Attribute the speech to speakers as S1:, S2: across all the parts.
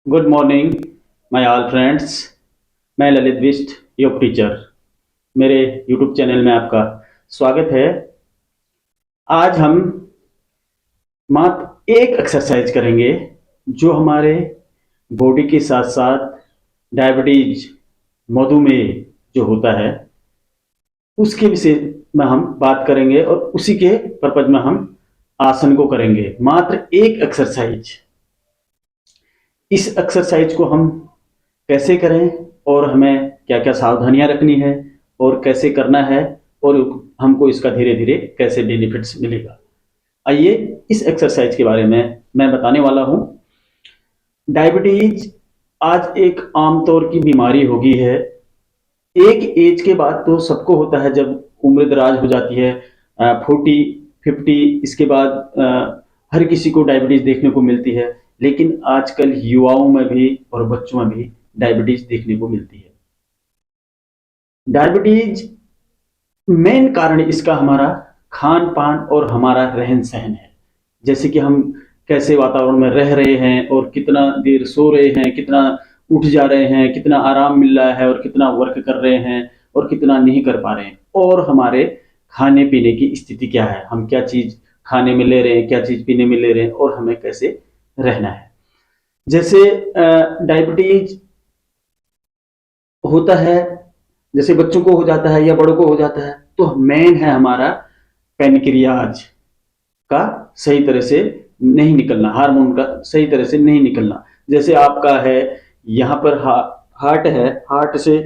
S1: Good morning my all friends. मैं ललित बिष्ट, योग teacher. मेरे यूट्यूब चैनल में आपका स्वागत है। आज हम मात्र एक एक्सरसाइज करेंगे जो हमारे बॉडी के साथ साथ डायबिटीज, मधुमेह जो होता है उसके विषय में हम बात करेंगे और उसी के पर्पज में हम आसन को करेंगे। मात्र एक एक्सरसाइज। इस एक्सरसाइज को हम कैसे करें और हमें क्या क्या सावधानियां रखनी है और कैसे करना है और हमको इसका धीरे धीरे कैसे बेनिफिट्स मिलेगा, आइए इस एक्सरसाइज के बारे में मैं बताने वाला हूं। डायबिटीज आज एक आमतौर की बीमारी हो गई है। एक एज के बाद तो सबको होता है, जब उम्र दराज हो जाती है 40-50, इसके बाद हर किसी को डायबिटीज देखने को मिलती है। लेकिन आजकल युवाओं में भी और बच्चों में भी डायबिटीज देखने को मिलती है। डायबिटीज मेन कारण इसका हमारा खान पान और हमारा रहन सहन है। जैसे कि हम कैसे वातावरण में रह रहे हैं और कितना देर सो रहे हैं, कितना उठ जा रहे हैं, कितना आराम मिल रहा है और कितना वर्क कर रहे हैं और कितना नहीं कर पा रहे हैं, और हमारे खाने पीने की स्थिति क्या है, हम क्या चीज खाने में ले रहे हैं, क्या चीज पीने में ले रहे हैं और हमें कैसे रहना है। जैसे डायबिटीज होता है, जैसे बच्चों को हो जाता है या बड़ों को हो जाता है, तो मेन है हमारा पेनक्रियाज का सही तरह से नहीं निकलना, हार्मोन का सही तरह से नहीं निकलना। जैसे आपका है यहाँ पर हार्ट है, हार्ट से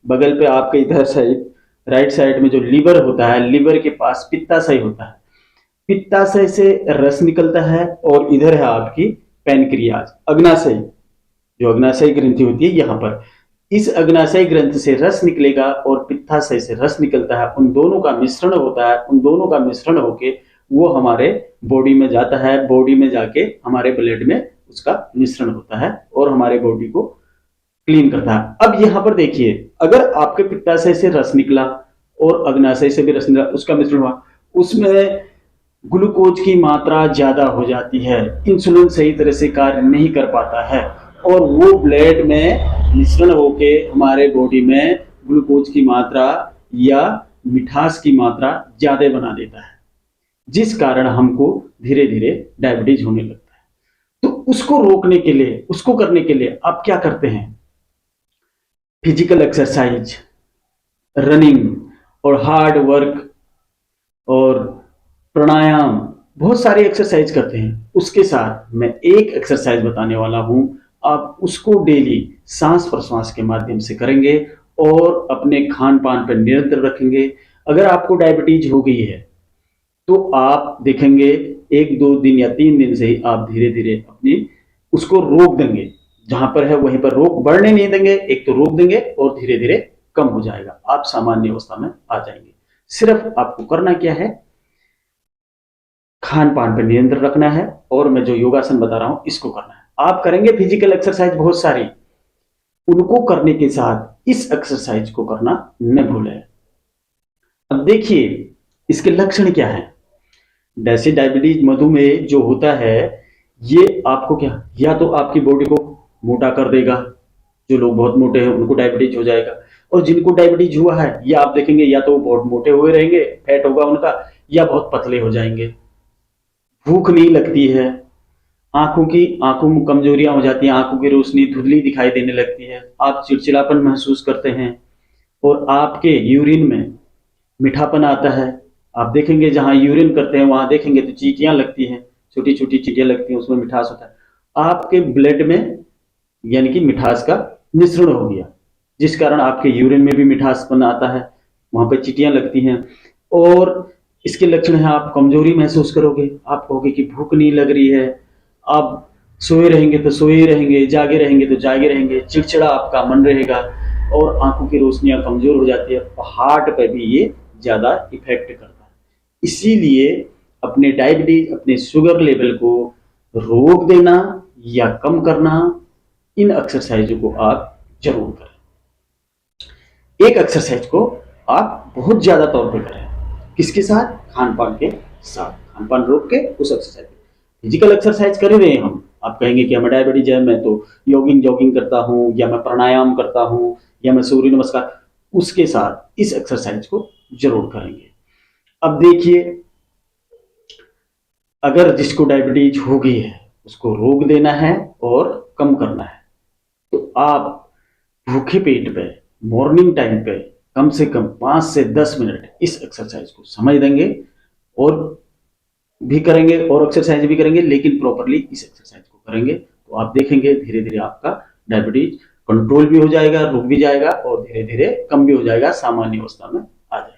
S1: बगल पे आपके इधर साइड राइट साइड में जो लीवर होता है, लीवर के पास पित्ताशय होता है, पित्ताशय से रस निकलता है और इधर है आपकी पेनक्रियाज, अग्नाशय, जो अग्नाशय ग्रंथि होती है यहाँ पर। इस अग्नाशय ग्रंथि से रस निकलेगा और पित्ताशय से रस निकलता है, उन दोनों का मिश्रण होता है। उन दोनों का मिश्रण होके वो हमारे बॉडी में जाता है, बॉडी में जाके हमारे ब्लड में उसका मिश्रण होता है और हमारे बॉडी को क्लीन करता है। अब यहाँ पर देखिए, अगर आपके पित्ताशय से रस निकला और अग्नाशय से भी रस निकला, उसका मिश्रण हुआ, उसमें ग्लूकोज की मात्रा ज्यादा हो जाती है, इंसुलिन सही तरह से कार्य नहीं कर पाता है और वो ब्लड में मिश्रण होके हमारे बॉडी में ग्लूकोज की मात्रा या मिठास की मात्रा ज्यादा बना देता है, जिस कारण हमको धीरे धीरे डायबिटीज होने लगता है। तो उसको रोकने के लिए, उसको करने के लिए आप क्या करते हैं? फिजिकल एक्सरसाइज, रनिंग और हार्ड वर्क और प्राणायाम, बहुत सारी एक्सरसाइज करते हैं। उसके साथ मैं एक एक्सरसाइज बताने वाला हूं, आप उसको डेली सांस प्रश्वास के माध्यम से करेंगे और अपने खान पान पर नियंत्रण रखेंगे। अगर आपको डायबिटीज हो गई है तो आप देखेंगे 1-2 दिन या 3 दिन से ही आप धीरे धीरे अपनी उसको रोक देंगे, जहां पर है वहीं पर रोक, बढ़ने नहीं देंगे, एक तो रोक देंगे और धीरे धीरे कम हो जाएगा, आप सामान्य अवस्था में आ जाएंगे। सिर्फ आपको करना क्या है, खान पान पर नियंत्रण रखना है और मैं जो योगासन बता रहा हूं इसको करना है। आप करेंगे फिजिकल एक्सरसाइज बहुत सारी, उनको करने के साथ इस एक्सरसाइज को करना न भूलें। अब देखिए इसके लक्षण क्या है। जैसे डायबिटीज, मधुमेह जो होता है, ये आपको क्या, या तो आपकी बॉडी को मोटा कर देगा, जो लोग बहुत मोटे हैं उनको डायबिटीज हो जाएगा, और जिनको डायबिटीज हुआ है ये आप देखेंगे या तो बहुत मोटे हुए रहेंगे, फैट होगा उनका, या बहुत पतले हो जाएंगे। भूख नहीं लगती है, आंखों में कमजोरियां हो जाती हैं, आंखों की रोशनी धुंधली दिखाई देने लगती है, आप चिड़चिड़ापन महसूस करते हैं और आपके यूरिन में मीठापन आता है। आप देखेंगे जहां यूरिन करते हैं वहां देखेंगे तो चींटियां लगती हैं, छोटी छोटी चींटियां लगती हैं, उसमें मिठास होता है। आपके ब्लड में यानी कि मिठास का मिश्रण हो गया, जिस कारण आपके यूरिन में भी मिठासपन आता है, वहां पर चींटियां लगती हैं। और इसके लक्षण है, आप कमजोरी महसूस करोगे, आप कहोगे कि भूख नहीं लग रही है, आप सोए रहेंगे तो सोए रहेंगे, जागे रहेंगे तो जागे रहेंगे, चिड़चिड़ा आपका मन रहेगा और आंखों की रोशनियां कमजोर हो जाती है। हार्ट पे भी ये ज्यादा इफेक्ट करता है। इसीलिए अपने डायबिटीज, अपने शुगर लेवल को रोक देना या कम करना, इन एक्सरसाइजों को आप जरूर करें। एक एक्सरसाइज को आप बहुत ज्यादा तौर पे करें, किसके साथ? खान पान के साथ। खान पान रोक के उस एक्सरसाइज, फिजिकल एक्सरसाइज कर रहे हैं हम, आप कहेंगे कि हमें डायबिटीज है, मैं तो जॉगिंग करता हूँ, या मैं प्राणायाम करता हूँ, या मैं सूर्य नमस्कार, उसके साथ इस एक्सरसाइज को जरूर करेंगे। अब देखिए, अगर जिसको डायबिटीज हो गई है उसको रोक देना है और कम करना है, तो आप भूखे पेट पे मॉर्निंग टाइम पे कम से कम 5 से 10 मिनट इस एक्सरसाइज को समझ देंगे, और भी करेंगे और एक्सरसाइज भी करेंगे, लेकिन प्रॉपरली इस एक्सरसाइज को करेंगे, तो आप देखेंगे धीरे धीरे आपका डायबिटीज कंट्रोल भी हो जाएगा, रुक भी जाएगा, और धीरे धीरे कम भी हो जाएगा, सामान्य अवस्था में आ जाएगा।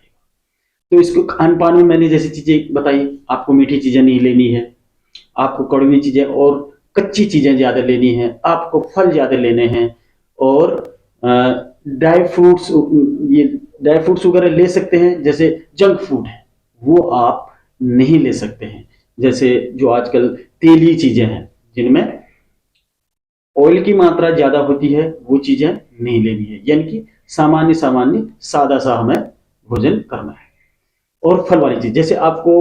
S1: तो इसको खान पान में मैंने जैसी चीजें बताई, आपको मीठी चीजें नहीं लेनी है, आपको कड़वी चीजें और कच्ची चीजें ज्यादा लेनी है, आपको फल ज्यादा लेने हैं, और ड्राई फ्रूट्स, ये ड्राई फ्रूट्स वगैरह ले सकते हैं, जैसे जंक फूड है वो आप नहीं ले सकते हैं, जैसे जो आजकल तेली चीजें हैं जिनमें ऑयल की मात्रा ज्यादा होती है वो चीजें नहीं लेनी है, यानी कि सामान्य सामान्य सादा सा हमें भोजन करना है। और फल वाली चीज, जैसे आपको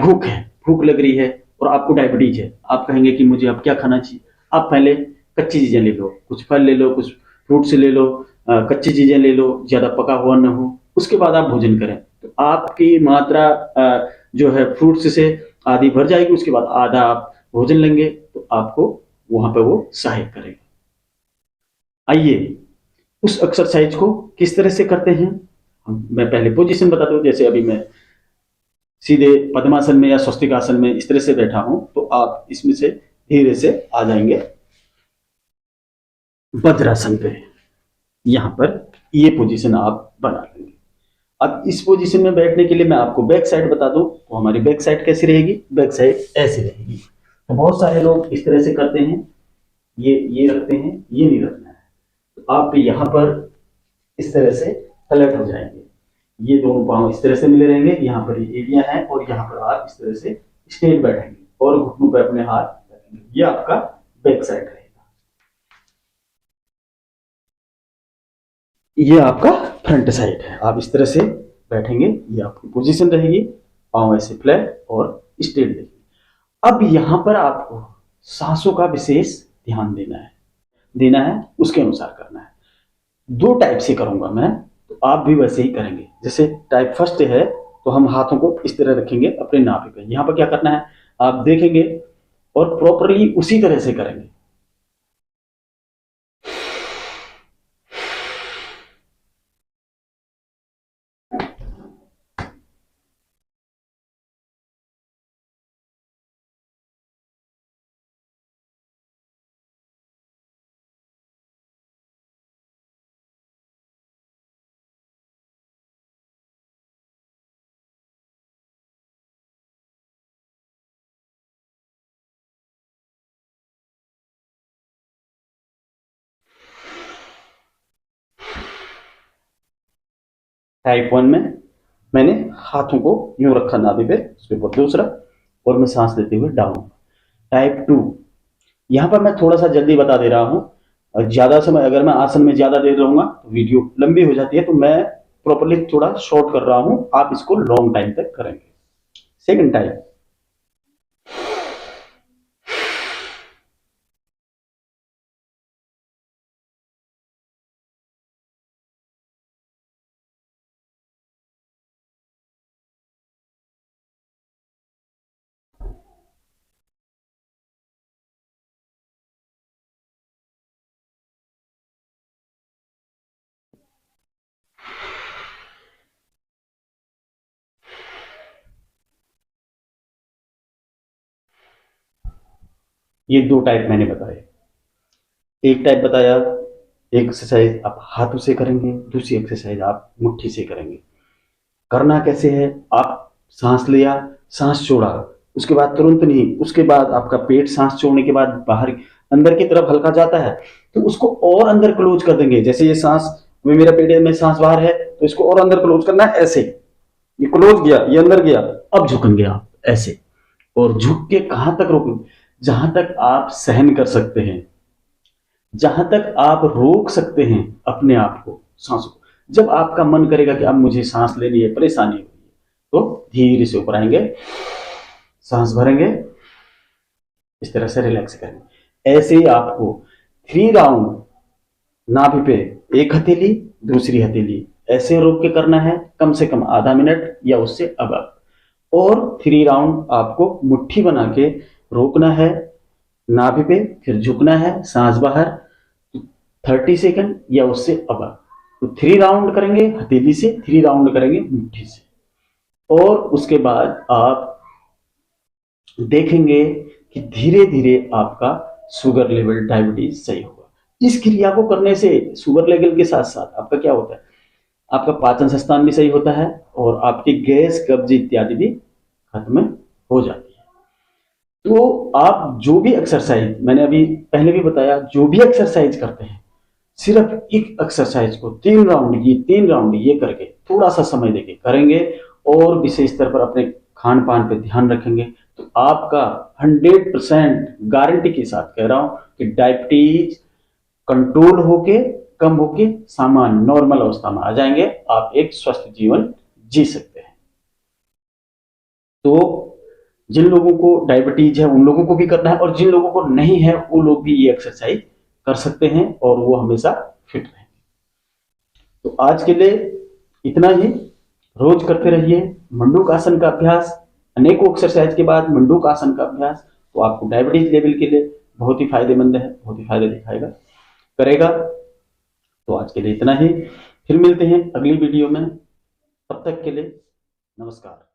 S1: भूख है, भूख लग रही है और आपको डायबिटीज है, आप कहेंगे कि मुझे अब क्या खाना चाहिए, आप पहले कच्ची चीजें ले लो, कुछ फल ले लो, कुछ फ्रूट्स ले लो, कच्ची चीजें ले लो, ज्यादा पका हुआ न हो, उसके बाद आप भोजन करें, तो आपकी मात्रा जो है फ्रूट्स से आधी भर जाएगी, उसके बाद आधा आप भोजन लेंगे, तो आपको वहां पे वो सहायक करेगा। आइए उस एक्सरसाइज को किस तरह से करते हैं, मैं पहले पोजीशन बताता हूँ। जैसे अभी मैं सीधे पद्मासन में या स्वस्तिक आसन में इस तरह से बैठा हूं, तो आप इसमें से धीरे से आ जाएंगे वज्रासन पे, यहां पर ये पोजीशन आप बना लेंगे। अब इस पोजीशन में बैठने के लिए मैं आपको बैक साइड बता दूं, तो हमारी बैक साइड कैसी रहेगी, बैक साइड ऐसी रहेगी। तो बहुत सारे लोग इस तरह से करते हैं, ये रखते हैं, ये नहीं रखना है, तो आप यहाँ पर इस तरह से फ्लैट हो जाएंगे, ये दोनों पांव इस तरह से मिले रहेंगे, यहाँ पर ये एरिया है, और यहाँ पर आप इस तरह से स्ट्रेट बैठेंगे और घुटनों पर अपने हाथ रखेंगे, ये आपका बैक साइड रहेगा। ये आपका फ्रंट साइड है, आप इस तरह से बैठेंगे, ये आपकी पोजीशन रहेगी, पांव ऐसे फ्लैट और स्ट्रेट रहेगी। अब यहां पर आपको सांसों का विशेष ध्यान देना है, उसके अनुसार करना है। 2 टाइप से करूंगा मैं, तो आप भी वैसे ही करेंगे। जैसे टाइप फर्स्ट है, तो हम हाथों को इस तरह रखेंगे अपने नाभि पे, यहां पर क्या करना है आप देखेंगे, और प्रॉपरली उसी तरह से करेंगे। टाइप 1 में मैंने हाथों को यूं रखा नाभि पे, उसके ऊपर दूसरा, और मैं सांस लेते हुए डाउन। टाइप 2, यहां पर मैं थोड़ा सा जल्दी बता दे रहा हूं, ज्यादा समय अगर मैं आसन में ज्यादा देर रहूंगा तो वीडियो लंबी हो जाती है, तो मैं प्रॉपरली थोड़ा शॉर्ट कर रहा हूं, आप इसको लॉन्ग टाइम तक करेंगे। सेकंड टाइप, ये 2 टाइप मैंने बताए। एक टाइप बताया, एक एक्सरसाइज आप हाथों से करेंगे, दूसरी एक्सरसाइज आप मुट्ठी से करेंगे। करना कैसे है, आप सांस लिया, सांस छोड़ा, उसके बाद तुरंत नहीं, उसके बाद आपका पेट सांस छोड़ने के बाद बाहर अंदर की तरफ हल्का जाता है, तो उसको और अंदर क्लोज कर देंगे। जैसे ये सांस में, मेरा पेट में सांस बाहर है, तो इसको और अंदर क्लोज करना है, ऐसे ये क्लोज गया, ये अंदर गया, अब झुकेंगे आप ऐसे, और झुक के कहां तक रोकेंगे, जहां तक आप सहन कर सकते हैं, जहां तक आप रोक सकते हैं अपने आप को, सांस को। जब आपका मन करेगा कि अब मुझे सांस लेनी है, परेशानी हो रही है, तो धीरे से ऊपर आएंगे, सांस भरेंगे, इस तरह से रिलैक्स करेंगे। ऐसे ही आपको 3 राउंड नाभि पे एक हथेली, दूसरी हथेली ऐसे रोक के करना है, कम से कम आधा मिनट या उससे अबव। और 3 राउंड आपको मुट्ठी बना के रोकना है नाभि पे, फिर झुकना है, सांस बाहर 30 सेकंड या उससे अबव। तो 3 राउंड करेंगे हथेली से, 3 राउंड करेंगे मुट्ठी से। और उसके बाद आप देखेंगे कि धीरे धीरे आपका शुगर लेवल, डायबिटीज सही होगा। इस क्रिया को करने से शुगर लेवल के साथ साथ आपका क्या होता है, आपका पाचन संस्थान भी सही होता है और आपकी गैस, कब्ज इत्यादि भी खत्म हो जाती है। तो आप जो भी एक्सरसाइज, मैंने अभी पहले भी बताया, जो भी एक्सरसाइज करते हैं, सिर्फ एक एक्सरसाइज को 3 राउंड ये करके थोड़ा सा समय देके करेंगे और विशेष स्तर पर अपने खान पान पे ध्यान रखेंगे, तो आपका 100% गारंटी के साथ कह रहा हूं कि डायबिटीज कंट्रोल होके, कम होके सामान्य नॉर्मल अवस्था में आ जाएंगे। आप एक स्वस्थ जीवन जी सकते हैं। तो जिन लोगों को डायबिटीज है उन लोगों को भी करना है, और जिन लोगों को नहीं है वो लोग भी ये एक्सरसाइज कर सकते हैं और वो हमेशा फिट रहेंगे। तो आज के लिए इतना ही। रोज करते रहिए मंडूक आसन का अभ्यास। अनेकों एक्सरसाइज के बाद मंडूक आसन का अभ्यास तो आपको डायबिटीज लेवल के लिए बहुत ही फायदेमंद है, बहुत ही फायदा दिखाएगा, करेगा। तो आज के लिए इतना ही, फिर मिलते हैं अगली वीडियो में। तब तक के लिए नमस्कार।